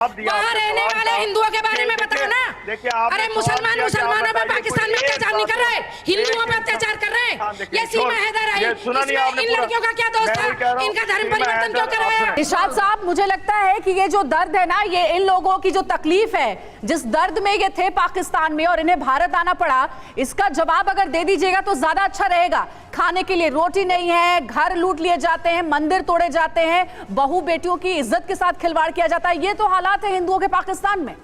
वहाँ रहने वाले हिंदुओं के बारे में बताओ ना। अरे मुसलमानों में पाकिस्तान में अत्याचार नहीं कर रहे, हिंदुओं पे अत्याचार कर रहे हैं। ये सीमा हैदर आई, इसमें इन लड़कियों का क्या दोष था? इनका धर्म परिवर्तन क्यों कर रहे हैं? इरशाद साहब, मुझे लगता है कि ये जो दर्द है ना, ये इन लोगों की जो तकलीफ है, जिस दर्द में ये थे पाकिस्तान में और इन्हें भारत आना पड़ा, इसका जवाब अगर दे दीजिएगा तो ज्यादा अच्छा रहेगा। खाने के लिए रोटी नहीं है, घर लूट लिए जाते हैं, मंदिर तोड़े जाते हैं, बहू बेटियों की इज्जत के साथ खिलवाड़ किया जाता है। ये तो हालात है हिंदुओं के पाकिस्तान में।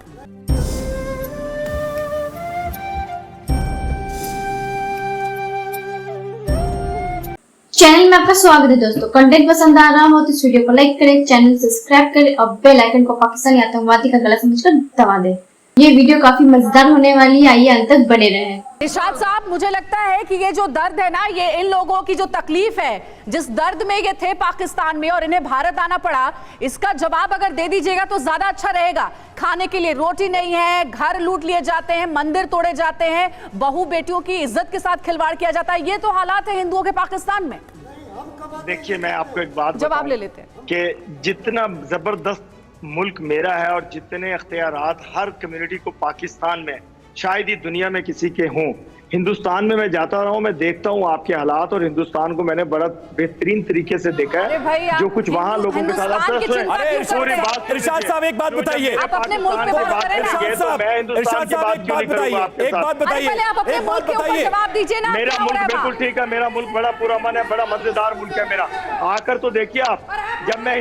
चैनल में आपका स्वागत है दोस्तों। कंटेंट पसंद आ रहा हो तो इस वीडियो को लाइक करें, चैनल सब्सक्राइब करें और बेल आइकन को पाकिस्तानी आतंकवादी का गला समझकर दबा दें। ये वीडियो काफी मजेदार होने वाली है, आइए अंत तक बने रहें। इरशाद साहब, मुझे लगता है कि ये जो दर्द है ना, ये इन लोगों की जो तकलीफ है, जिस दर्द में ये थे पाकिस्तान में और इन्हें भारत आना पड़ा, इसका जवाब अगर दे दीजिएगा तो ज्यादा अच्छा रहेगा। खाने के लिए रोटी नहीं है, घर लूट लिए जाते हैं, मंदिर तोड़े जाते हैं, बहू बेटियों की इज्जत के साथ खिलवाड़ किया जाता है। ये तो हालात है हिंदुओं के पाकिस्तान में। देखिए, मैं आपको एक बात जवाब ले लेते हैं कि जितना जबरदस्त मुल्क मेरा है और जितने अख्तियारात हर कम्युनिटी को पाकिस्तान में शायद ही दुनिया में किसी के हों। हिंदुस्तान में मैं जाता रहा हूँ, मैं देखता हूँ आपके हालात, और हिंदुस्तान को मैंने बड़ा बेहतरीन तरीके से देखा है। जो कुछ वहाँ लोगों के साथ इरशाद साहब, एक बात बताइए, एक बात बताइए। मेरा मुल्क बिल्कुल ठीक है, मेरा मुल्क बड़ा पुरअमन है, बड़ा मजेदार मुल्क है मेरा। आकर तो देखिए आप, जब मैं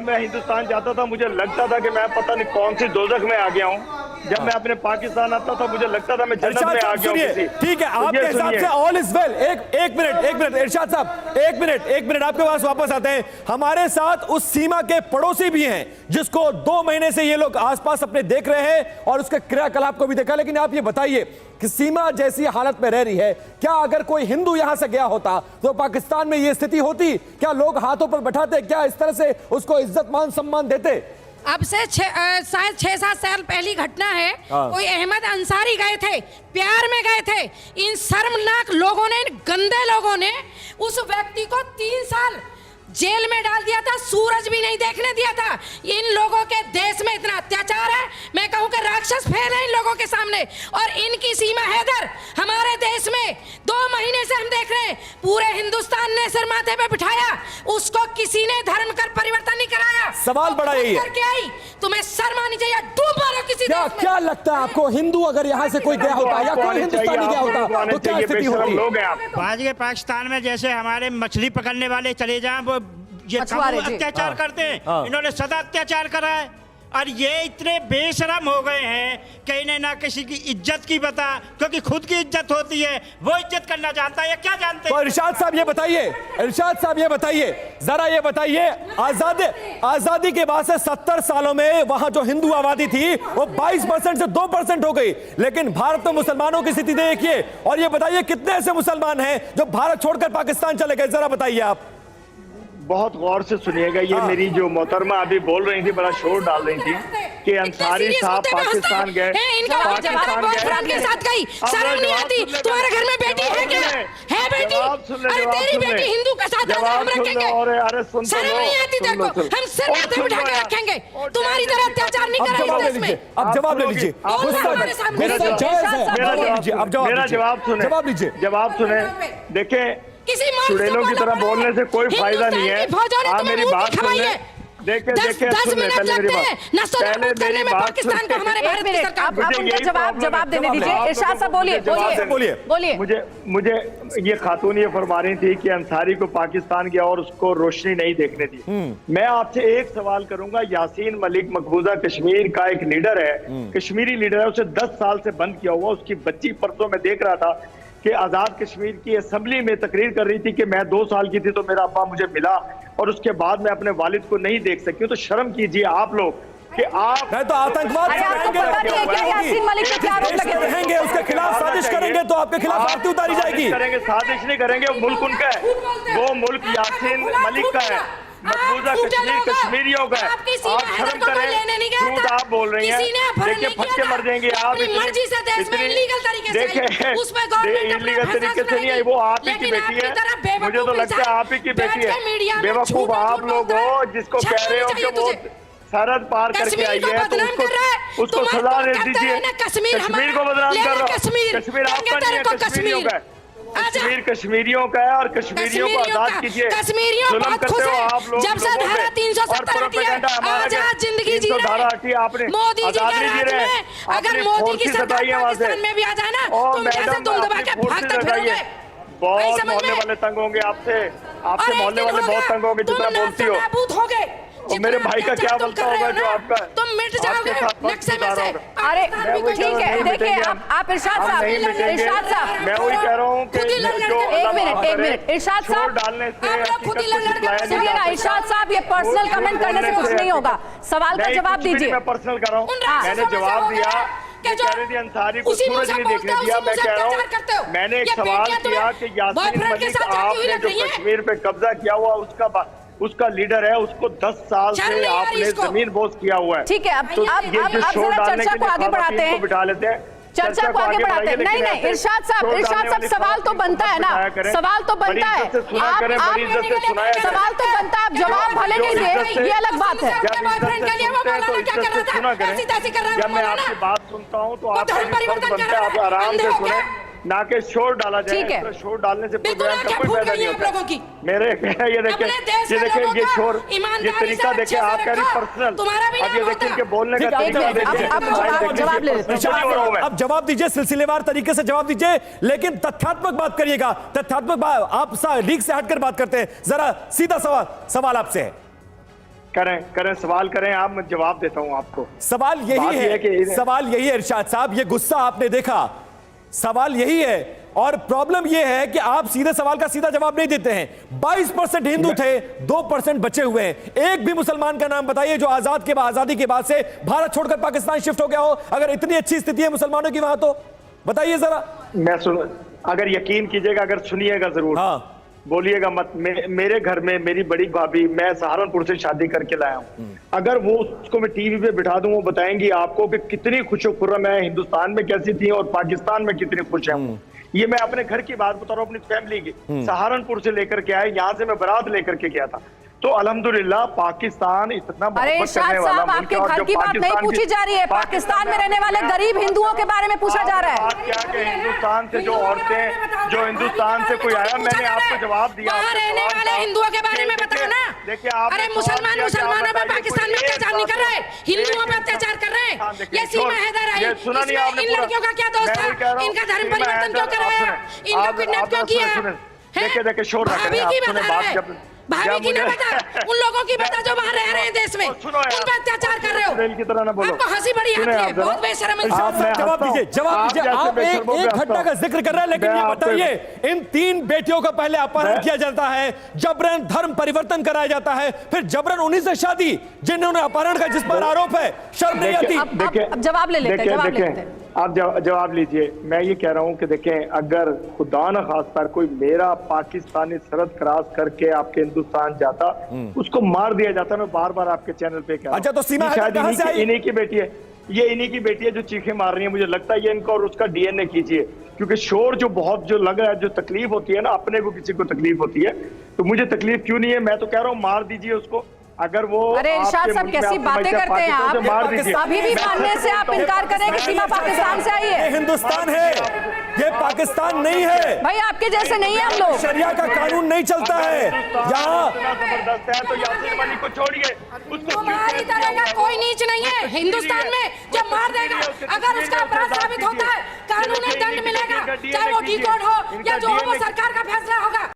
हिंदुस्तान जाता था मुझे लगता था कि मैं पता नहीं कौन सी दोजख में आ गया हूँ। जब मैं अपने पाकिस्तान आता था मुझे लगता था मैं जन्नत में आ गया हूँ। ठीक है, आपके हिसाब से ऑल इज वेल। एक मिनट इरशाद साहब, एक मिनट आपके पास वापस आते हैं। हमारे साथ उस सीमा के पड़ोसी भी हैं जिसको 2 महीने से ये लोग आसपास अपने देख रहे हैं और उसके क्रियाकलाप को भी देखा। लेकिन आप ये बताइए कि सीमा जैसी हालत में रह रही है, क्या अगर कोई हिंदू यहां से गया होता तो पाकिस्तान में ये स्थिति होती? क्या लोग हाथों पर बैठाते? क्या इस तरह से उसको इज्जत मान सम्मान देते? अब से शायद 6-7 साल पहली घटना है। कोई अहमद अंसारी गए थे, प्यार में गए थे। इन शर्मनाक लोगों ने, इन गंदे लोगों ने उस व्यक्ति को 3 साल जेल में डाल दिया था, सूरज भी नहीं देखने दिया था। इन लोगों के देश में इतना अत्याचार है, मैं कहूं कि राक्षस फैल है इन लोगों के सामने। और इनकी सीमा हैदर हमारे देश में 2 महीने से हम देख रहे हैं, पूरे हिंदुस्तान ने सिर माथे पे बिठाया, उसको किसी ने धर्म कर परिवर्तन नहीं कराया। सवाल बड़ा यही है, करके आई, तुम्हें शर्म आनी चाहिए, डूब मारो किसी देश में। क्या लगता है आपको, हिंदू अगर यहाँ से कोई गया होता या कोई हिंदुस्तानी गया होता तो क्या स्थिति होती? आज के पाकिस्तान में जैसे हमारे मछली पकड़ने वाले चले जाएं, वो ये अत्याचार करते हैं, इन्होंने सदा अत्याचार करा है। और ये इतने बेशरम हो गए हैं कि इन्हें ना किसी की इज्जत की पता, क्योंकि खुद की इज्जत होती है, वो इज्जत करना जानता है। क्या जानते हैं? तो इरशाद साहब ये बताइए, जरा ये बताइए, आजादी के बाद से 70 सालों में वहां जो हिंदू आबादी थी वो 22% से 2% हो गई। लेकिन भारत में मुसलमानों की स्थिति देखिए, और ये बताइए कितने ऐसे मुसलमान हैं जो भारत छोड़कर पाकिस्तान चले गए? जरा बताइए आप। बहुत गौर से सुनिएगा, ये मेरी जो मोहतरमा अभी बोल रही थी, बड़ा शोर डाल रही थी कि अंसारी साहब पाकिस्तान गए, शर्म नहीं आती? तुम्हारे घर में बेटी है क्या? है बेटी? अरे तेरी बेटी हिंदू के साथ हम रखेंगे? शर्म नहीं आती तेरे को? हम सिर माथे बिठा के रखेंगे, तुम्हारी तरह अत्याचार नहीं करेंगे देश में। अब जवाब ले लीजिए, जवाब लीजिए। जवाब सुने। देखें, चुड़ैलों की तरह बोलने से कोई फायदा नहीं है। आप मेरी बात सुनिए। देखिए 10 मिनट लगते हैं पहले मेरी बात जवाब देने दीजिए। इरशाद साहब बोलिए। मुझे ये खातून ये फरमा रही थी कि अंसारी को पाकिस्तान गया और उसको रोशनी नहीं देखने दी। मैं आपसे एक सवाल करूंगा, यासीन मलिक मकबूजा कश्मीर का एक लीडर है, कश्मीरी लीडर है, उसे 10 साल से बंद किया हुआ। उसकी बच्ची परसों में देख रहा था कि आजाद कश्मीर की असेंबली में तकरीर कर रही थी कि मैं 2 साल की थी तो मेरा अब्बा मुझे मिला और उसके बाद मैं अपने वालिद को नहीं देख सकी। तो शर्म कीजिए आप लोग कि आप तो आतंकवाद रहेंगे, उसके खिलाफ साजिश करेंगे तो आपके खिलाफ आरती उतारी जाएगी। करेंगे, साजिश नहीं करेंगे, मुल्क उनका है, वो मुल्क यासीन मलिक का है। मकबूजा कश्मीर कश्मीरियों का है। आपकी आप सीमा हैदर शर्म को कोई करें, लेने नहीं गया झूठ था। आप बोल रही हैं। किसी ने अपहरण देखिए नहीं किया फटके था। मर जाएंगे आप। अपनी मर्जी से देश में इलीगल तरीके से आई। उस पे गवर्नमेंट अपना इलीगल फैसला तरीके से नहीं आई, वो आप ही की लेकिन बेटी आपकी तरह है। बेवकूफ मुझे तो लगता है आप ही की बेटी है। बेवकूफ आप लोग हो जिसको कह रहे हो कि वो सरहद पार करके आई है, तो उसको सजा दे दीजिए। कश्मीर को बदनाम कर रहा है। कश्मीर आपका नहीं है, कश्मीरियों का है। कश्मीर कश्मीरियों का है और कश्मीरियों को आजाद कीजिए। कश्मीरियों जुल्म बहुत करते खुश हो है आप लोग जब से लोगों धारा पे। 370 और हटी है, प्रोपेगेंडा हमारा आजाद जिंदगी जी 300 रहे धारा हटी आपने, मोदी जी आजाद के नहीं जी राज रहे। में अगर आपने मोदी फोर्सेस की सरकार हटाई है वहाँ से। पाकिस्तान में भी आ जाए ना ओ तुम कैसे मैडम, तुम दबा आपने के फोर्सेस भागते हटाई फिरोगे है। बहुत मोहल्ले वाले तंग होंगे आपसे मोहल्ले वाले बहुत तंग होंगे जितना बोलती हो। नाबूद हो गए। और मेरे भाई का क्या बनता होगा जो आपका तुम मिट जाओगे नक्शे में से। अरे वही ठीक है, नहीं देखिए मिटेंगे आप इरशाद हम साहब, नहीं मिटेंगे। इरशाद साहब, मैं वही कह रहा हूँ कि खुद ही लड़ जो लड़ के- एक मिनट इरशाद शोर साहब, डालने से आप लोग खुद ही लड़ लड़ के- हकीकत को सुनिए ना इरशाद साहब, ये पर्सनल झूठ कमेंट करने से बोलने कुछ नहीं होगा, सवाल का नहीं, जवाब कुछ भी नहीं, दीजिए। मैं पर्सनल कर रहा हूँ। उन राक्षसों मैंने में से जवाब हो दिया गया कि कि जो कह रही थी अंसारी को उसी मुंह सूरज से नहीं बोलते देखने हो, दिया। उसी मैं मुंह से कह रहा अत्याचार करते हो। हूँ मैंने एक ये सवाल बेटियां किया तुम्हें कि यासीन बॉयफ्रेंड के मलिक साथ जाती हुई आपने लग जो रही हैं। कश्मीर पे कब्जा किया हुआ उसका लीडर है, उसको 10 साल शर्म से नहीं आ रही आपने इसको। जमीन बोझ किया हुआ है। ठीक है, अब तो अब ये जो शोर जरा डालने चर्चा के को लिए आगे बढ़ाते खवातीन को हैं, बिठा लेते हैं। चर्चा को आगे बढ़ाते हैं। बढ़ाइए, नहीं लेकिन नहीं ऐसे इरशाद साहब शोर डालने साहब, वाली सवाल तो खवातीन को बनता है ना, बिठाया करें। सवाल तो बड़ी बनता है। इज्जत से सुना करें, बड़ी इज्जत से सुनाया करें। सवाल तो बनता है, आप जवाब भले नहीं दे, ये अलग बात है। जब बॉयफ्रेंड के लिए वो इज्जत से मौलाना क्या कर रहा था? सुना करें। ऐसी तैसी कर रहा है जब वो मैं मौलाना। आपकी बात सुनता हूँ तो वो आपका धर्म भी फर्ज परिवर्तन बनता कर है रहा आप है। आराम अंधे से हो सुने, क्या? ना कि शोर डाला जाए। ठीक है। इस तरह शोर डालने से बिल्कुल प्रोग्राम का आंखें कोई फूट फायदा गई नहीं हैं आप होता। लोगों की। मेरे ये देखिए अपने देश के ये लोगों ये को शोर ईमानदारी ये से तरीका अच्छे देखिए से आप कह रही रखो। पर्सनल। तुम्हारा भी अब ये नाम देखिए होता। इनके बोलने का ठीक है, तरीका एक मिनट, देखिए। अब जवाब ले लेते हैं। अब जवाब दीजिए, सिलसिलेवार तरीके से जवाब दीजिए, लेकिन तथ्यात्मक बात करिएगा। तथ्यात्मक बात आप लीक से हटकर बात करते हैं। जरा सीधा सवाल आपसे है। करें सवाल करें आप, मैं जवाब देता हूं आपको। सवाल बात यही यह है है कि- सवाल यही है इरशाद साहब, ये गुस्सा आपने देखा, सवाल यही है। और प्रॉब्लम यह है कि आप सीधे सवाल का सीधा जवाब नहीं देते हैं। 22% हिंदू थे, 2% बचे हुए हैं। एक भी मुसलमान का नाम बताइए जो आजादी के बाद से भारत छोड़कर पाकिस्तान शिफ्ट हो गया हो। अगर इतनी अच्छी स्थिति है मुसलमानों की वहां, तो बताइए जरा। मैं अगर यकीन कीजिएगा, अगर सुनिएगा जरूर, हाँ, बोलिएगा मत। मेरे घर में मेरी बड़ी भाभी, मैं सहारनपुर से शादी करके लाया हूं। अगर वो उसको मैं टीवी पे बिठा दूं, वो बताएंगी आपको कि कितनी खुशो-खुर्रम है, हिंदुस्तान में कैसी थी और पाकिस्तान में कितनी खुश है। ये मैं अपने घर की बात बता रहा हूँ, अपनी फैमिली की। सहारनपुर से लेकर के आए, यहाँ से मैं बारात लेकर के गया था। तो अल्हम्दुलिल्लाह पाकिस्तान इतना अरे इरशाद साहब, आपके घर की बात नहीं पूछी जा रही है, पाकिस्तान में रहने वाले गरीब हिंदुओं के बारे में पूछा जा रहा है। बात क्या कि हिंदुस्तान से जो औरतें, जो हिंदुस्तान से कोई आया, मैंने आपको जवाब दिया। वहाँ रहने वाले हिंदुओं के बारे में बताओ ना। देखिए आप, अरे मुसलमानों पे पाकिस्तान में अत्याचार नहीं कर रहे, हिंदुओं पे अत्याचार कर रहे हैं। ये सीमा हैदर आई, सुना नहीं आपने? इन लड़कियों का क्या दोष था? इनका धर्म परिवर्तन क्यों कराया? इनको किडनैप क्यों किया? देखिए शोर ना करें, आप सुने बात। जब भाभी की ना बता, उन लोगों की बता जो वहाँ रह रहे हैं देश में, उन पर अत्याचार कर रहे हो। रेल की तरह ना बोलो। आपको हंसी बड़ी आती है, बहुत बेशर्म इरशाद साहब, जवाब दीजिए। आप एक घटना का जिक्र कर रहे हैं, लेकिन ये बताइए, इन 3 बेटियों का पहले अपहरण किया जाता है, जबरन धर्म परिवर्तन कराया जाता है, फिर जबरन उन्हीं से शादी जिन्होंने अपहरण का, जिस पर आरोप है। शर्म नहीं आती? अब जवाब ले लेते हैं, आप जवाब लीजिए। मैं ये कह रहा हूँ कि देखें, अगर खुदा न खास्ता कोई मेरा पाकिस्तानी सरहद क्रॉस करके आपके हिंदुस्तान जाता, उसको मार दिया जाता। मैं बार बार आपके चैनल पे कह रहा हूं। अच्छा, तो सीमा हैदर कहां से आई? इन्हीं की बेटी है, ये इन्हीं की बेटी है जो चीखें मार रही है। मुझे लगता है ये इनका और उसका डीएनए कीजिए, क्योंकि शोर जो बहुत जो लग रहा है, जो तकलीफ होती है ना, अपने को किसी को तकलीफ होती है, तो मुझे तकलीफ क्यों नहीं है? मैं तो कह रहा हूँ मार दीजिए उसको। अगर वो अरे इरशाद साहब, कैसी बातें करते हैं आप? अभी भी मानने से आप इनकार करें कि सीमा पाकिस्तान से आई है? ये हिंदुस्तान है, ये पाकिस्तान नहीं है भाई। आपके जैसे नहीं है हम लोग। शरिया का कानून नहीं चलता है यहाँ। जबरदस्त है तो यासीन मलिक को छोड़िए, उसको तुम्हारी तरह का कोई नीच नहीं है हिंदुस्तान में जो मार देगा। अगर उसका अपराध साबित होता है, कानूनी दंड मिलेगा, चाहे वो डिकोड हो या जो हो, वो सरकार का फैसला होगा।